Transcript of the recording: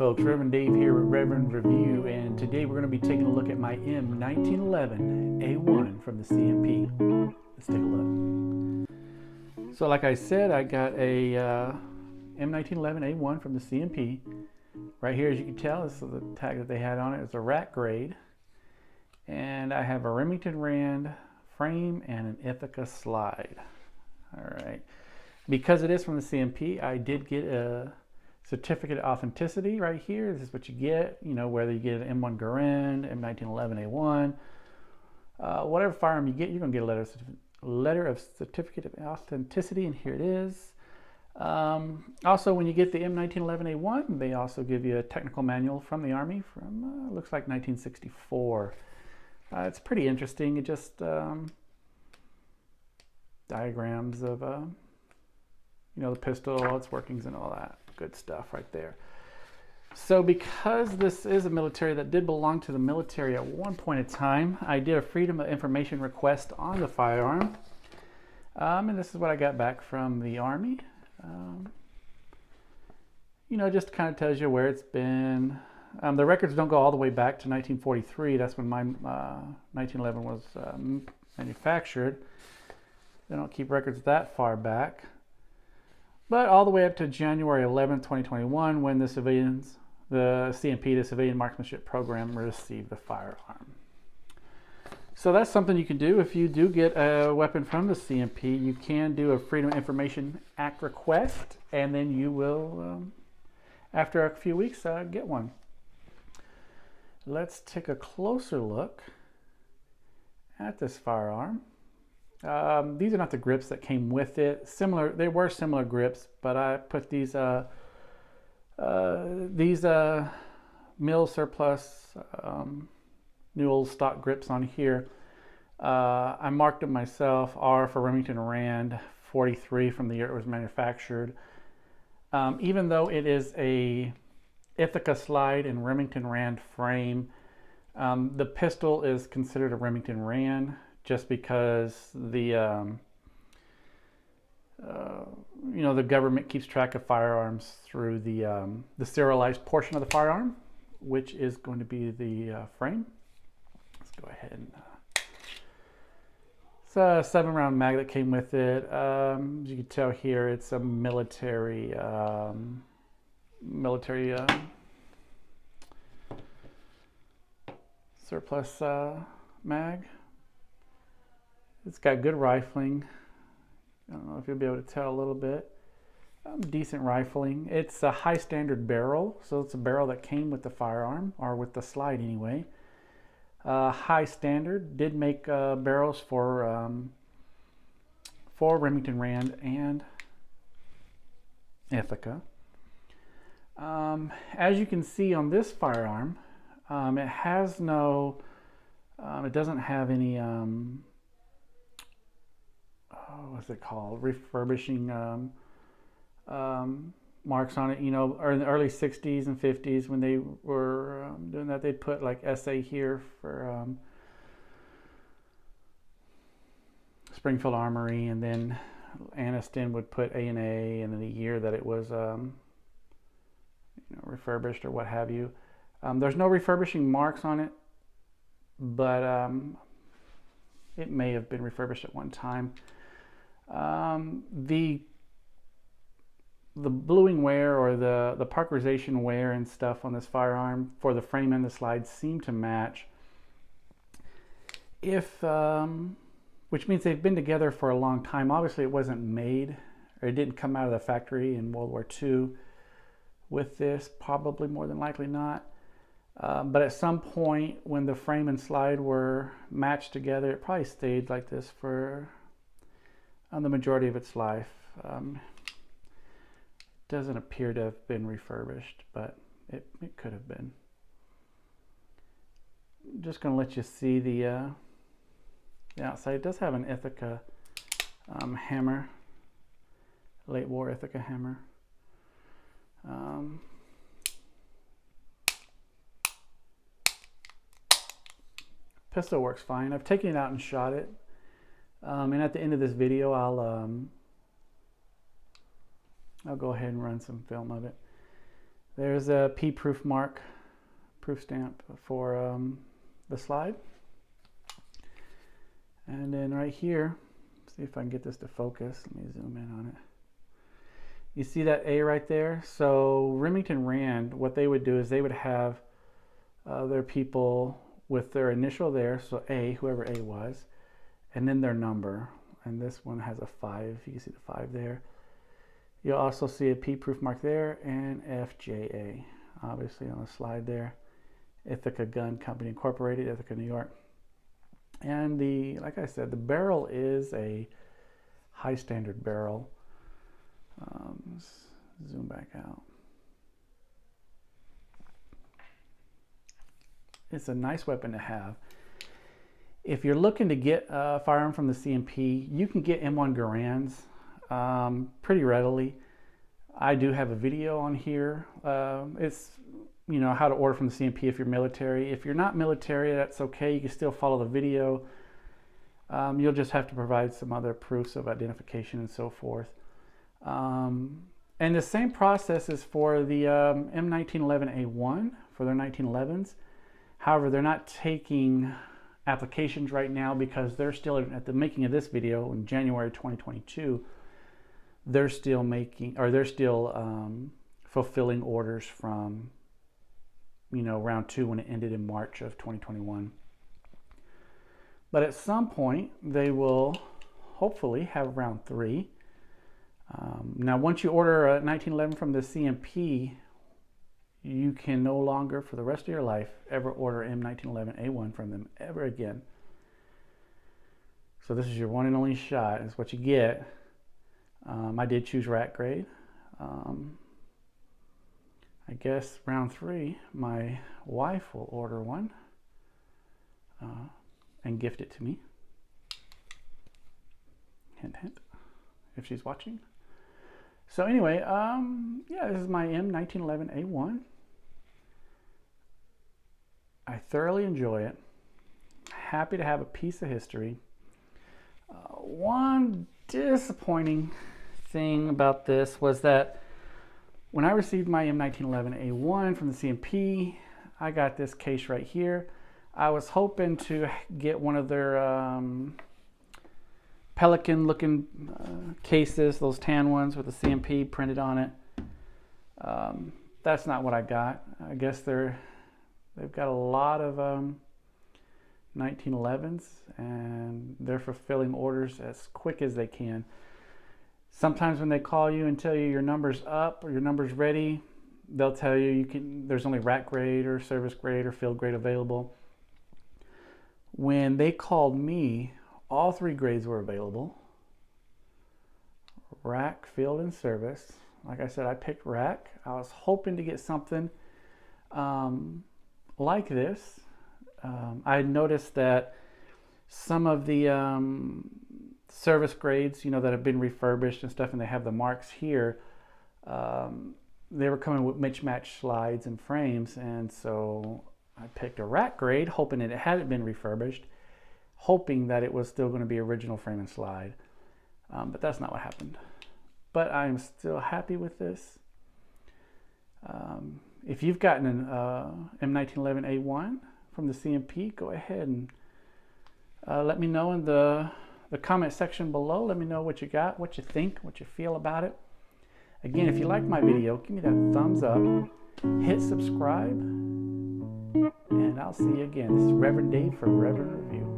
folks, Reverend Dave here with Reverend Review, and today we're going to be taking a look at my M1911A1 from the CMP. Let's take a look. So like I said, I got a M1911A1 from the CMP. Right here, as you can tell, this is the tag that they had on it. It's a rack grade. And I have a Remington Rand frame and an Ithaca slide. All right. Because it is from the CMP, I did get a certificate of authenticity right here. This is what you get, you know, whether you get an M1 Garand, M1911A1, whatever firearm you get, you're going to get a letter of certificate of authenticity, and here it is. Also, when you get the M1911A1, they also give you a technical manual from the Army from, looks like 1964. It's pretty interesting. It just diagrams of, you know, the pistol, its workings and all that good stuff right there. So because this is a military that did belong to the military at one point in time, I did a Freedom of Information request on the firearm. And this is what I got back from the Army. You know, just kind of tells you where it's been. The records don't go all the way back to 1943. That's when my 1911 was manufactured. They don't keep records that far back. But all the way up to January 11, 2021, when the CMP, the Civilian Marksmanship Program, received the firearm. So that's something you can do. If you do get a weapon from the CMP, you can do a Freedom of Information Act request, and then you will, after a few weeks, get one. Let's take a closer look at this firearm. These are not the grips that came with it. They were similar grips, but I put these mill surplus new old stock grips on here. I marked them myself. R for Remington Rand 43 from the year it was manufactured. Even though it is a Ithaca slide and Remington Rand frame, the pistol is considered a Remington Rand, just because the you know, the government keeps track of firearms through the serialized portion of the firearm, which is going to be the frame. Let's go ahead and it's a 7-round mag that came with it. As you can tell here, it's a military surplus mag. It's got good rifling. I don't know if you'll be able to tell a little bit. Decent rifling. It's a high standard barrel, so it's a barrel that came with the firearm, or with the slide anyway. High standard. Did make barrels for Remington Rand and Ithaca. As you can see on this firearm, it has no, it doesn't have any what's it called, refurbishing marks on it. You know, or in the early 60s and 50s when they were doing that, they'd put like SA here for Springfield Armory, and then Anniston would put A&A, and then the year that it was you know, refurbished or what have you. There's no refurbishing marks on it, but it may have been refurbished at one time. The bluing wear, or the parkerization wear and stuff on this firearm for the frame and the slide seem to match. Which means they've been together for a long time. Obviously it wasn't made, or it didn't come out of the factory in World War II with this, probably, more than likely not. But at some point when the frame and slide were matched together, it probably stayed like this for the majority of its life. Doesn't appear to have been refurbished, but it could have been. I'm just going to let you see the outside. It does have an Ithaca hammer, late war Ithaca hammer. Pistol works fine. I've taken it out and shot it. And at the end of this video, I'll go ahead and run some film of it. There's a P-proof mark, proof stamp for the slide. And then right here, see if I can get this to focus. Let me zoom in on it. You see that A right there? So Remington Rand, what they would do is they would have their people with their initial there, so A, whoever A was, and then their number. And this one has a 5. You can see the 5 there. You'll also see a P-proof mark there and FJA, obviously on the slide there. Ithaca Gun Company Incorporated, Ithaca, New York. And like I said, the barrel is a high standard barrel. Let's zoom back out. It's a nice weapon to have. If you're looking to get a firearm from the CMP, you can get M1 Garands pretty readily. I do have a video on here. It's how to order from the CMP if you're military. If you're not military, that's okay. You can still follow the video. You'll just have to provide some other proofs of identification and so forth. And the same process is for the M1911A1 for their 1911s. However, they're not taking applications right now because they're still at the making of this video in January 2022. They're still fulfilling orders from round 2 when it ended in March of 2021. But at some point they will hopefully have round 3. Now once you order a 1911 from the CMP, you can no longer for the rest of your life ever order M1911A1 from them ever again. So this is your one and only shot. It's what you get. I did choose rack grade. I guess round 3 my wife will order one and gift it to me. Hint hint, if she's watching. So anyway, yeah, this is my M1911A1. I thoroughly enjoy it. Happy to have a piece of history. One disappointing thing about this was that when I received my M1911A1 from the CMP, I got this case right here. I was hoping to get one of their Pelican looking cases, those tan ones with the CMP printed on it. That's not what I got. I guess they've got a lot of 1911s and they're fulfilling orders as quick as they can. Sometimes when they call you and tell you your number's up or your number's ready, they'll tell you there's only rack grade or service grade or field grade available. When they called me, all 3 grades were available. Rack, field, and service. Like I said, I picked rack. I was hoping to get something like this. I noticed that some of the service grades, that have been refurbished and stuff, and they have the marks here, they were coming with mismatched slides and frames, and so I picked a rack grade, hoping that it hadn't been refurbished, hoping that it was still going to be original frame and slide, but that's not what happened. But I'm still happy with this. If you've gotten an M1911A1 from the CMP, go ahead and let me know in the comment section below. Let me know what you got, what you think, what you feel about it. Again, if you like my video, give me that thumbs up, hit subscribe, and I'll see you again. This is Reverend Dave for Reverend Review.